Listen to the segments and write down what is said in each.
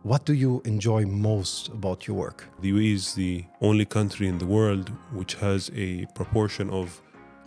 what do you enjoy most about your work? The UAE is the only country in the world which has a proportion of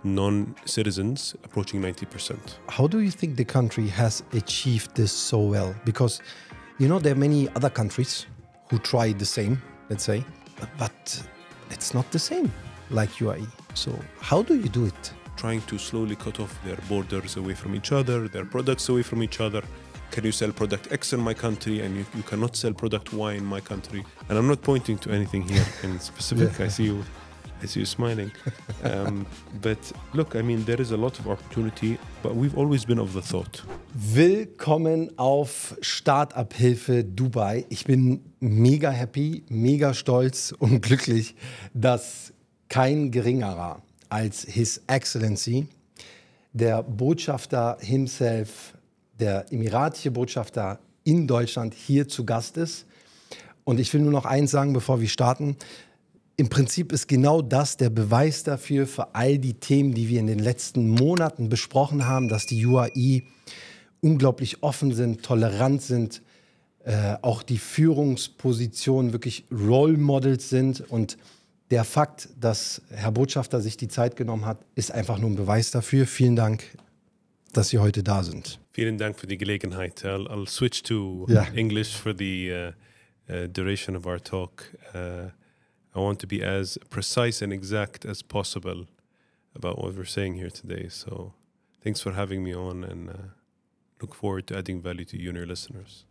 non-citizens approaching 90%. How do you think the country has achieved this so well? Because, you know, there are many other countries who try the same, let's say, but it's not the same like UAE. So how do you do it? Trying to slowly cut off their borders away from each other, their products away from each other. Can you sell product X in my country and you cannot sell product Y in my country? And I'm not pointing to anything here in specific. I see you smiling. But look, I mean, there is a lot of opportunity, but we've always been of the thought. Willkommen auf Startup-Hilfe Dubai. Ich bin mega happy, mega stolz und glücklich, dass kein geringerer als His Excellency, der Botschafter himself, der emiratische Botschafter in Deutschland hier zu Gast ist. Und ich will nur noch eins sagen, bevor wir starten. Im Prinzip ist genau das der Beweis dafür, für all die Themen, die wir in den letzten Monaten besprochen haben, dass die UAE unglaublich offen sind, tolerant sind, auch die Führungspositionen wirklich Role Models sind. Und der Fakt, dass Herr Botschafter sich die Zeit genommen hat, ist einfach nur ein Beweis dafür. Vielen Dank, dass Sie heute da sind. Vielen Dank für die Gelegenheit. I'll switch to English for the duration of our talk. I want to be as precise and exact as possible about what we're saying here today. So thanks for having me on, and look forward to adding value to you and your listeners.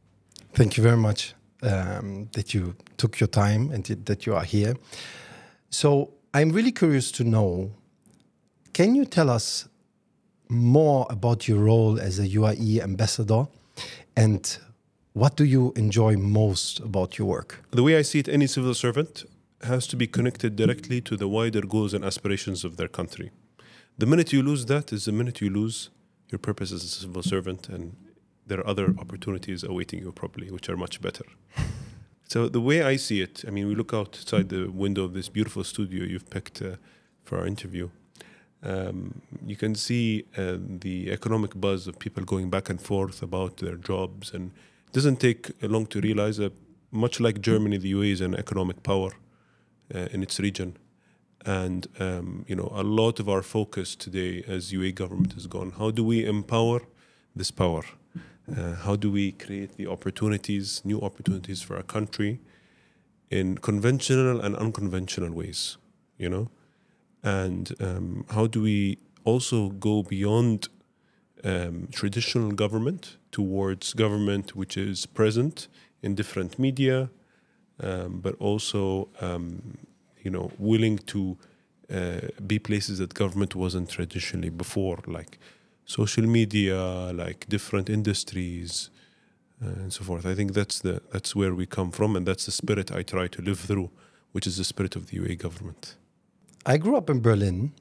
Thank you very much that you took your time and that you are here. So I'm really curious to know, can you tell us more about your role as a UAE ambassador, and what do you enjoy most about your work? The way I see it, any civil servant has to be connected directly to the wider goals and aspirations of their country. The minute you lose that is the minute you lose your purpose as a civil servant, and there are other opportunities awaiting you probably, which are much better. So the way I see it, I mean, we look outside the window of this beautiful studio you've picked for our interview. You can see the economic buzz of people going back and forth about their jobs, and it doesn't take long to realize that much like Germany, the UAE is an economic power in its region. And you know, a lot of our focus today as UAE government has gone, how do we empower this power? How do we create the opportunities, new opportunities for our country in conventional and unconventional ways, you know? And how do we also go beyond traditional government towards government which is present in different media, but also you know, willing to be places that government wasn't traditionally before, like social media, like different industries, and so forth. I think that's where we come from, and that's the spirit I try to live through, which is the spirit of the UAE government. I grew up in Berlin,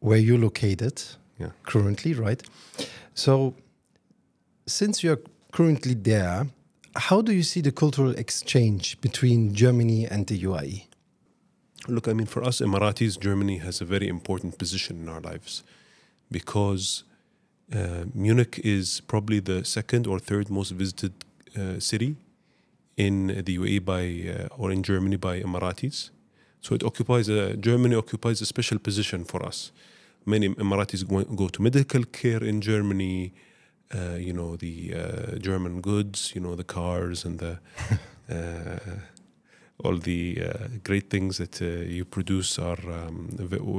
where you're located currently, right? So since you're currently there, how do you see the cultural exchange between Germany and the UAE? Look, I mean, for us Emiratis, Germany has a very important position in our lives, because Munich is probably the second or third most visited city in the UAE or in Germany by Emiratis. So Germany occupies a special position for us. Many Emiratis go to medical care in Germany, you know, the German goods, you know, the cars and the all the great things that you produce are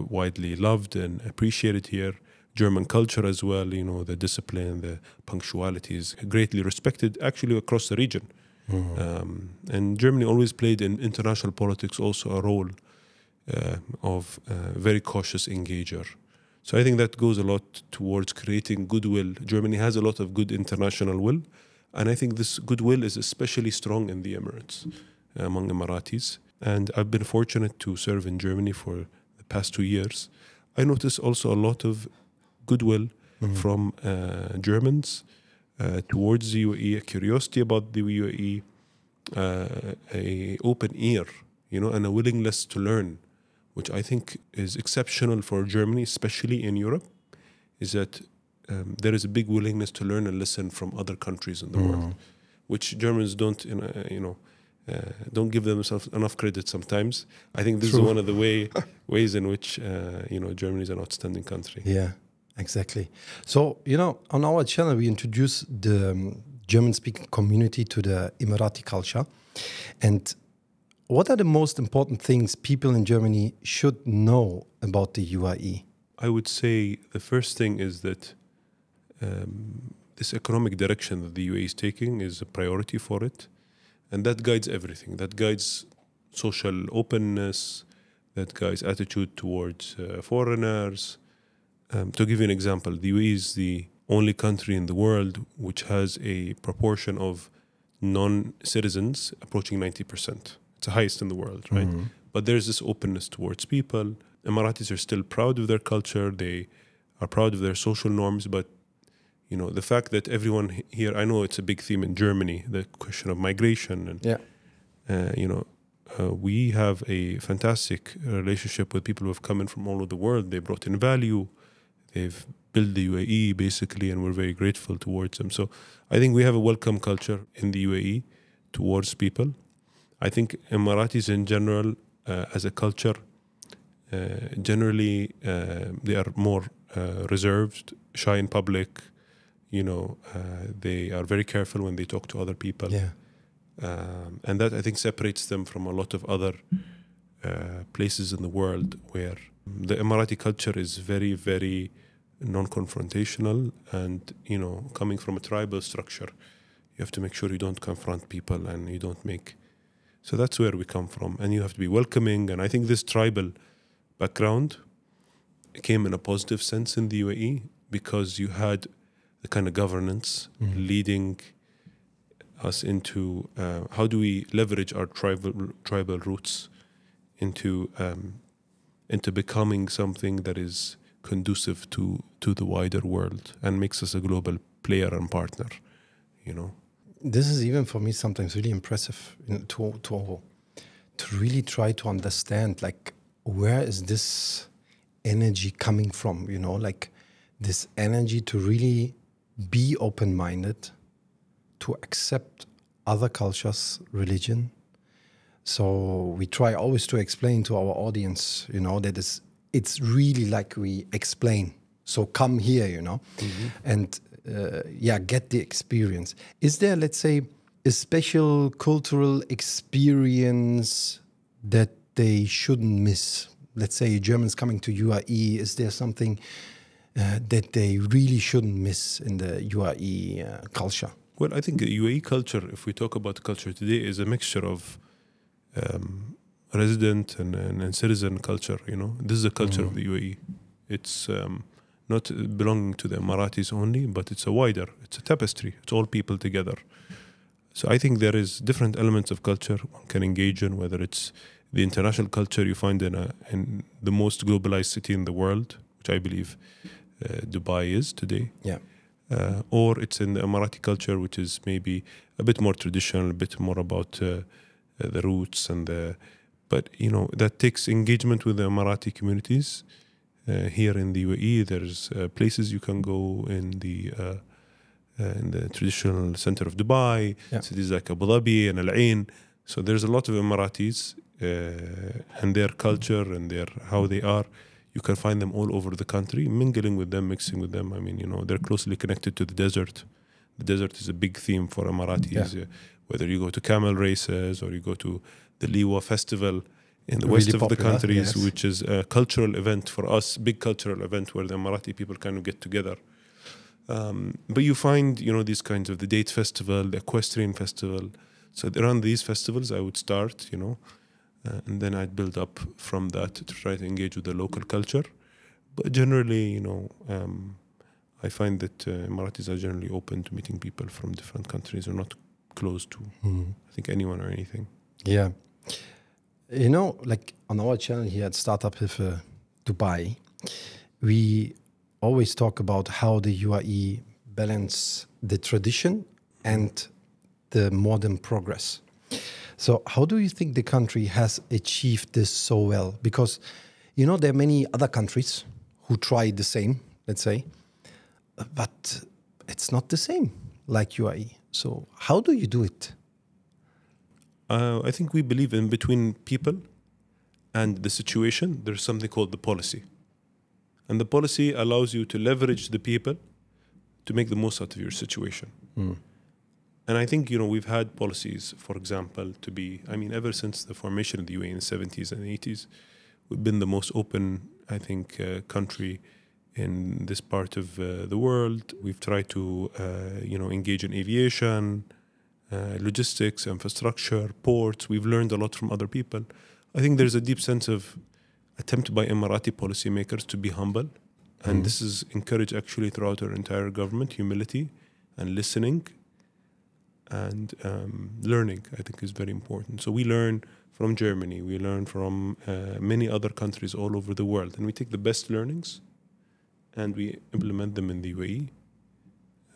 widely loved and appreciated here. German culture as well, you know, the discipline, the punctuality is greatly respected actually across the region. And Germany always played in international politics also a role of very cautious engager. So I think that goes a lot towards creating goodwill. Germany has a lot of good international will, and I think this goodwill is especially strong in the Emirates, among Emiratis. And I've been fortunate to serve in Germany for the past 2 years. I notice also a lot of goodwill from Germans towards the UAE, a curiosity about the UAE, a open ear, you know, and a willingness to learn, which I think is exceptional for Germany, especially in Europe, is that there is a big willingness to learn and listen from other countries in the world. which Germans don't, don't give themselves enough credit sometimes. I think this True. is one of the ways in which Germany is an outstanding country. Yeah, exactly. So, on our channel, we introduce the German-speaking community to the Emirati culture. And what are the most important things people in Germany should know about the UAE? I would say the first thing is that this economic direction that the UAE is taking is a priority for it. And that guides everything. That guides social openness, that guides attitude towards foreigners. To give you an example, the UAE is the only country in the world which has a proportion of non-citizens approaching 90%. It's the highest in the world, right? Mm-hmm. But there's this openness towards people. Emiratis are still proud of their culture. They are proud of their social norms, but the fact that everyone here, I know it's a big theme in Germany, the question of migration. And, we have a fantastic relationship with people who have come in from all over the world. They brought in value. They've built the UAE, basically, and we're very grateful towards them. So I think we have a welcome culture in the UAE towards people. I think Emiratis in general, as a culture, generally, they are more reserved, shy in public. They are very careful when they talk to other people. Yeah. And that, I think, separates them from a lot of other places in the world where the Emirati culture is very, very non-confrontational and, coming from a tribal structure, you have to make sure you don't confront people and you don't make... So that's where we come from. And you have to be welcoming. And I think this tribal background came in a positive sense in the UAE because you had the kind of governance leading us into how do we leverage our tribal roots into becoming something that is conducive to the wider world and makes us a global player and partner, This is even for me sometimes really impressive to really try to understand, like, where is this energy coming from, like this energy to really be open-minded, to accept other cultures, religion. So we try always to explain to our audience, that it's really like we explain. So come here, and get the experience. Is there, let's say, a special cultural experience that they shouldn't miss? Let's say Germans coming to UAE, is there something that they really shouldn't miss in the UAE culture? Well, I think the UAE culture, if we talk about culture today, is a mixture of resident and citizen culture. This is a culture of the UAE. It's not belonging to the Emiratis only, but it's it's a tapestry. It's all people together. So I think there is different elements of culture one can engage in, whether it's the international culture you find in the most globalized city in the world, which I believe Dubai is today. Yeah. Or it's in the Emirati culture, which is maybe a bit more traditional, a bit more about the roots but that takes engagement with the Emirati communities. Here in the UAE, there's places you can go in the traditional center of Dubai, cities like Abu Dhabi and Al Ain. So there's a lot of Emiratis and their culture and how they are. You can find them all over the country, mingling with them, mixing with them. I mean, they're closely connected to the desert. The desert is a big theme for Emiratis. Whether you go to camel races or you go to the Liwa festival in the west of the countries, which is a cultural event for us, big cultural event where the Emirati people kind of get together. But you find, these kinds of the date festival, the equestrian festival. So around these festivals, I would start, and then I'd build up from that to try to engage with the local culture. But generally, I find that Emiratis are generally open to meeting people from different countries. They're not closed to, I think, anyone or anything. Yeah. Like on our channel here at Startup Hilfe Dubai, we always talk about how the UAE balance the tradition and the modern progress. So how do you think the country has achieved this so well? Because, there are many other countries who try the same, let's say, but it's not the same like UAE. So how do you do it? I think we believe in between people and the situation, there's something called the policy. And the policy allows you to leverage the people to make the most out of your situation. And I think, we've had policies, for example, ever since the formation of the UAE in the 70s and 80s, we've been the most open, I think, country in this part of the world. We've tried to, engage in aviation, logistics, infrastructure, ports. We've learned a lot from other people. I think there's a deep sense of attempt by Emirati policymakers to be humble. And this is encouraged actually throughout our entire government. Humility and listening and learning, I think, is very important. So we learn from Germany. We learn from many other countries all over the world. And we take the best learnings and we implement them in the UAE.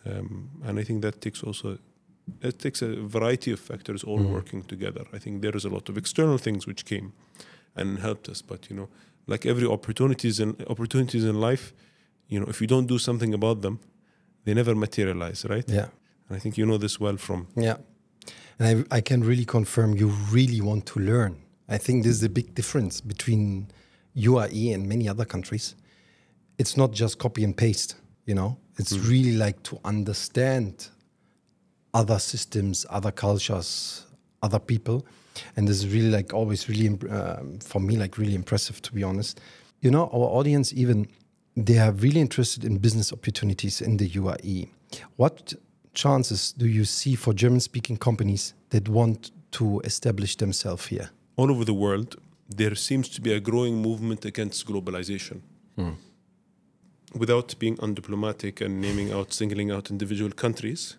And I think that takes a variety of factors all working together. I think there is a lot of external things which came and helped us. But, like every opportunities in life, if you don't do something about them, they never materialize, right? Yeah. And I think you know this well from... Yeah. And I can really confirm you really want to learn. I think this is a big difference between UAE and many other countries. It's not just copy and paste, It's really like to understand other systems, other cultures, other people. And this is really like always really, for me, like really impressive, to be honest. Our audience even, they are really interested in business opportunities in the UAE. What chances do you see for German-speaking companies that want to establish themselves here? All over the world, there seems to be a growing movement against globalization. Without being undiplomatic and singling out individual countries,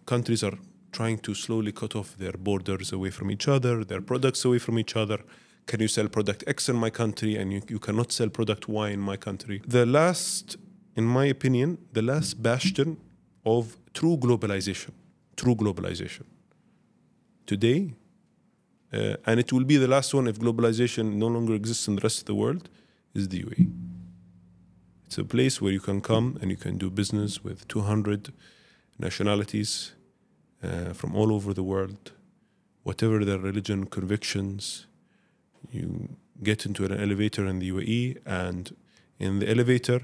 countries are trying to slowly cut off their borders away from each other, their products away from each other. Can you sell product X in my country and you cannot sell product Y in my country? In my opinion, the last bastion of true globalization today, and it will be the last one if globalization no longer exists in the rest of the world, is the UAE. It's a place where you can come and you can do business with 200 nationalities from all over the world, whatever their religion, convictions. You get into an elevator in the UAE, and in the elevator,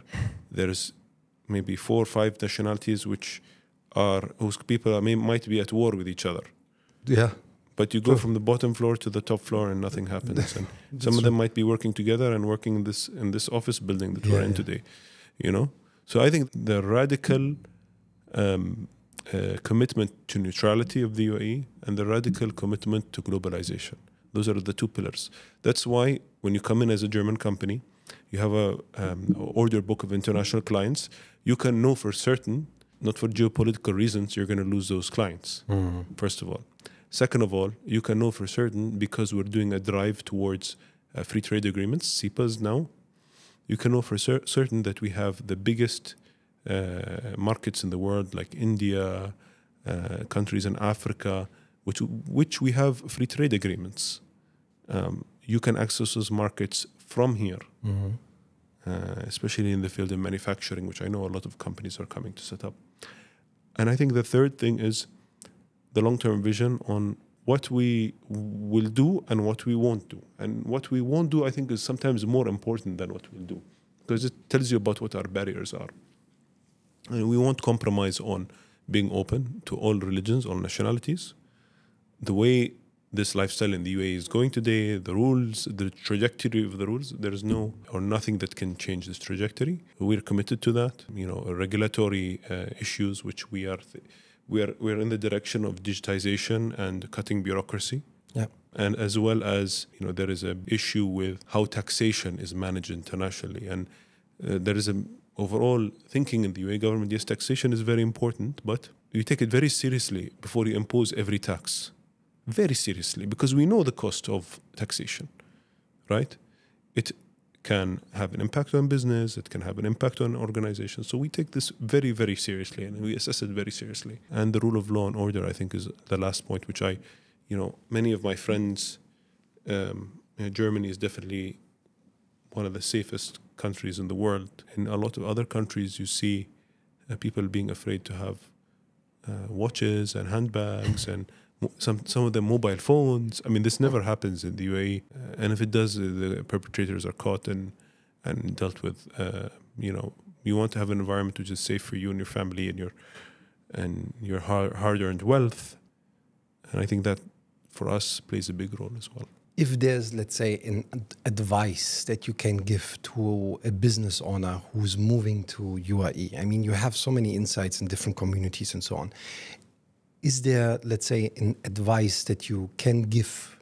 there's maybe 4 or 5 nationalities whose people might be at war with each other. Yeah. But you go from the bottom floor to the top floor and nothing happens. And some of them might be working together and working in this office building that we're in today. So I think the radical commitment to neutrality of the UAE and the radical commitment to globalization. Those are the 2 pillars. That's why when you come in as a German company, you have a order book of international clients. You can know for certain, not for geopolitical reasons, you're going to lose those clients, first of all. Second of all, you can know for certain because we're doing a drive towards free trade agreements, CEPAs now. You can know for certain that we have the biggest markets in the world, like India, countries in Africa, which we have free trade agreements. You can access those markets from here, especially in the field of manufacturing, which I know a lot of companies are coming to set up. And I think the third thing is the long-term vision on what we will do and what we won't do. And what we won't do, I think, is sometimes more important than what we'll do, because it tells you about what our barriers are. And we won't compromise on being open to all religions, all nationalities. The way this lifestyle in the UAE is going today, the rules, the trajectory of the rules, there is nothing that can change this trajectory. We're committed to that. Regulatory issues, which we're in the direction of digitization and cutting bureaucracy. Yeah. And as well as, there is an issue with how taxation is managed internationally. And there is an overall thinking in the UAE government, yes, taxation is very important, but you take it very seriously before you impose every tax. Very seriously, because we know the cost of taxation, right? It can have an impact on business, it can have an impact on organizations. So we take this very, very seriously and we assess it very seriously. And the rule of law and order, I think, is the last point, which many of my friends, Germany is definitely one of the safest countries in the world. In a lot of other countries, you see people being afraid to have watches and handbags and some of them mobile phones. I mean, this never happens in the UAE, and if it does, the perpetrators are caught and dealt with. You want to have an environment which is safe for you and your family and your hard-earned wealth, and I think that for us plays a big role as well. If there's, let's say, an advice that you can give to a business owner who's moving to UAE, I mean, you have so many insights in different communities and so on. Is there, let's say, an advice that you can give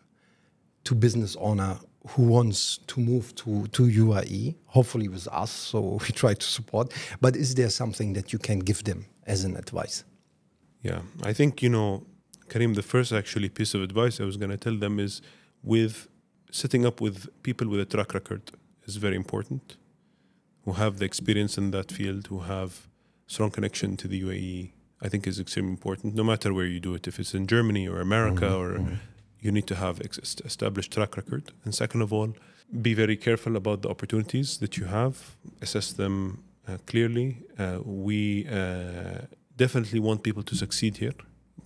to business owner who wants to move to UAE, hopefully with us, so we try to support, but is there something that you can give them as an advice? Yeah, I think, Karim, the first actually piece of advice I was going to tell them is with setting up with people with a track record is very important, who have the experience in that field, who have strong connection to the UAE, I think is extremely important, no matter where you do it. If it's in Germany or America, you need to have established track record. And second of all, be very careful about the opportunities that you have, assess them clearly. We definitely want people to succeed here.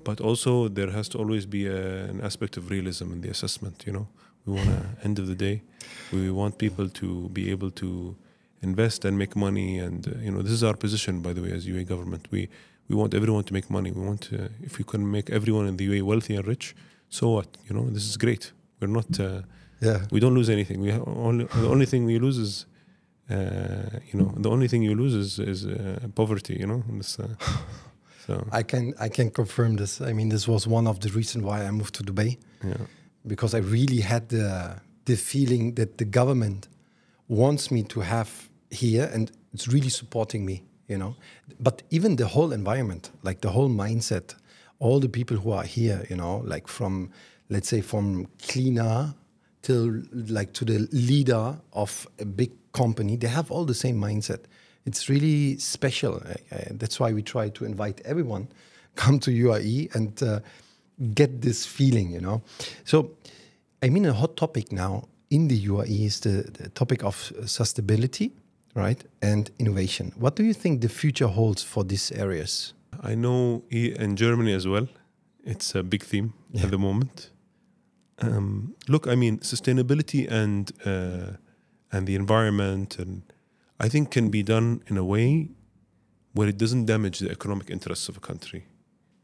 But also there has to always be an aspect of realism in the assessment, We want to, end of the day, we want people to be able to invest and make money. And, this is our position, by the way, as UAE government. We want everyone to make money. We want to, if we can make everyone in the UAE wealthy and rich, so what? This is great. We're not, we don't lose anything. The only thing we lose is, the only thing you lose is poverty, So. I can confirm this. I mean, this was one of the reasons why I moved to Dubai, because I really had the feeling that the government wants me to have here, and it's really supporting me, But even the whole environment, like the whole mindset, all the people who are here, like from, let's say, from cleaner till like to the leader of a big company, they have all the same mindset. It's really special. That's why we try to invite everyone come to UAE and get this feeling, So, I mean, a hot topic now in the UAE is the topic of sustainability, right, and innovation. What do you think the future holds for these areas? I know in Germany as well, it's a big theme at the moment. Look, I mean, sustainability and the environment, and I think can be done in a way where it doesn't damage the economic interests of a country,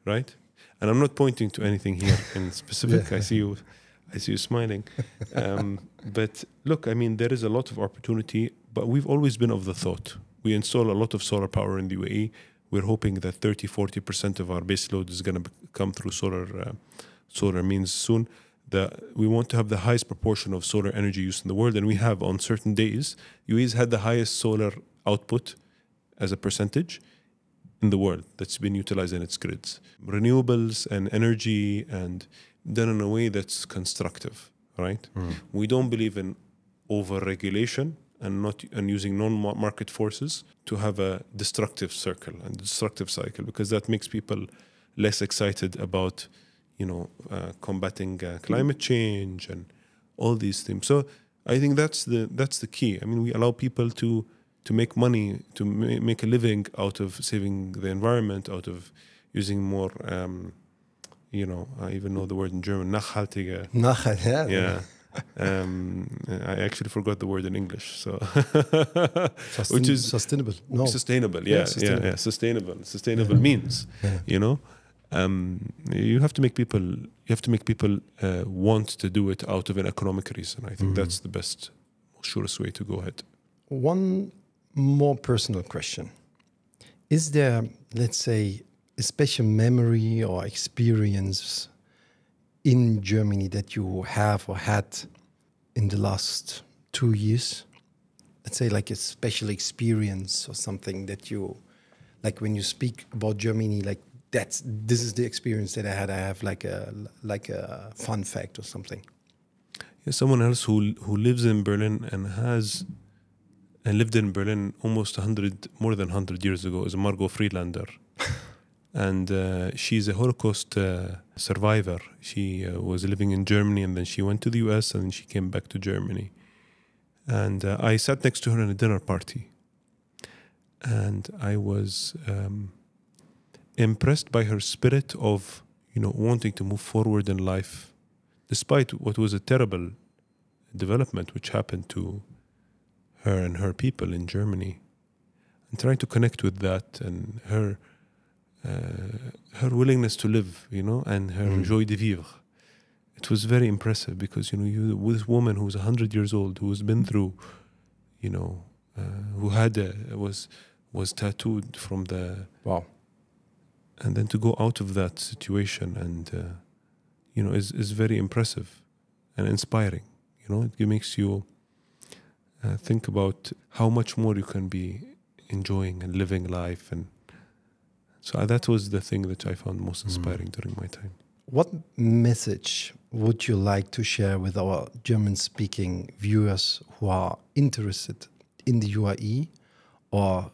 right? And I'm not pointing to anything here in specific. I see you smiling. But look, I mean, there is a lot of opportunity, but we've always been of the thought. We install a lot of solar power in the UAE. We're hoping that 30-40% of our base load is going to come through solar means soon. We want to have the highest proportion of solar energy use in the world, and we have on certain days. UAE's had the highest solar output as a percentage in the world that's been utilized in its grids. Renewables and energy, and done in a way that's constructive, right? We don't believe in over-regulation and using non-market forces to have a destructive circle and destructive cycle, because that makes people less excited about combating climate change and all these things. So I think that's the key. I mean, we allow people to make money, to make a living out of saving the environment, out of using more, I even know the word in German, nachhaltige. Yeah. I actually forgot the word in English. So, which is sustainable. No. Sustainable. Yeah, sustainable. Sustainable means, you have to make people want to do it out of an economic reason. I think that's the best, surest way to go ahead. One more personal question: is there, let's say, a special memory or experience in Germany that you have or had in the last 2 years? Let's say like a special experience or something that you, like when you speak about Germany, like this is the experience that I had. I have like a fun fact or something. Yeah, someone else who lives in Berlin and lived in Berlin almost more than 100 years ago is Margot Friedlander. And she's a Holocaust survivor. She was living in Germany, and then she went to the US, and she came back to Germany. And I sat next to her in a dinner party. And I was impressed by her spirit of, wanting to move forward in life, despite what was a terrible development which happened to her and her people in Germany, and trying to connect with that and her willingness to live, and her joie de vivre. It was very impressive because, you with this woman who's 100 years old, who's been through, who had was tattooed from the... Wow. And then to go out of that situation and, is very impressive and inspiring. It makes you think about how much more you can be enjoying and living life. And so that was the thing that I found most inspiring during my time. What message would you like to share with our German-speaking viewers who are interested in the UAE or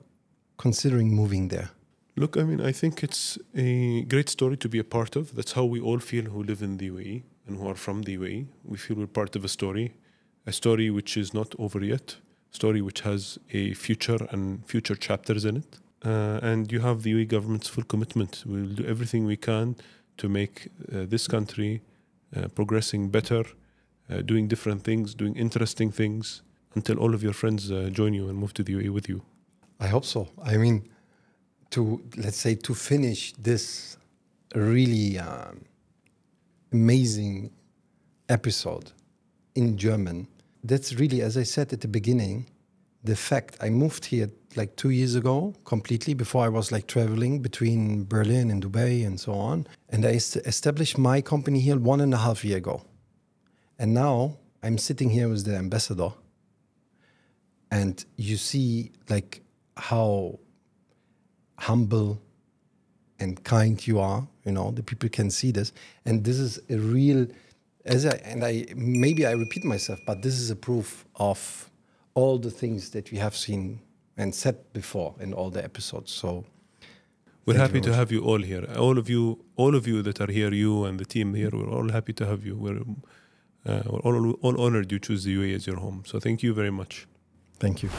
considering moving there? Look, I think it's a great story to be a part of. That's how we all feel who live in the UAE and who are from the UAE. We feel we're part of a story which is not over yet, a story which has a future and future chapters in it. And you have the UAE government's full commitment. We'll do everything we can to make this country progressing better, doing different things, doing interesting things, until all of your friends join you and move to the UAE with you. I hope so. To finish this really amazing episode in German, that's really, as I said at the beginning, the fact I moved here like 2 years ago completely. Before I was like traveling between Berlin and Dubai and so on. And I established my company here 1.5 years ago. And now I'm sitting here with the ambassador. And you see like how humble and kind you are, the people can see this. And this is a real, maybe I repeat myself, but this is a proof of all the things that we have seen and said before in all the episodes. So we're happy to have you all here. All of you that are here, you and the team here, we're all happy to have you. We're all honored you choose the UAE as your home. So thank you very much. Thank you.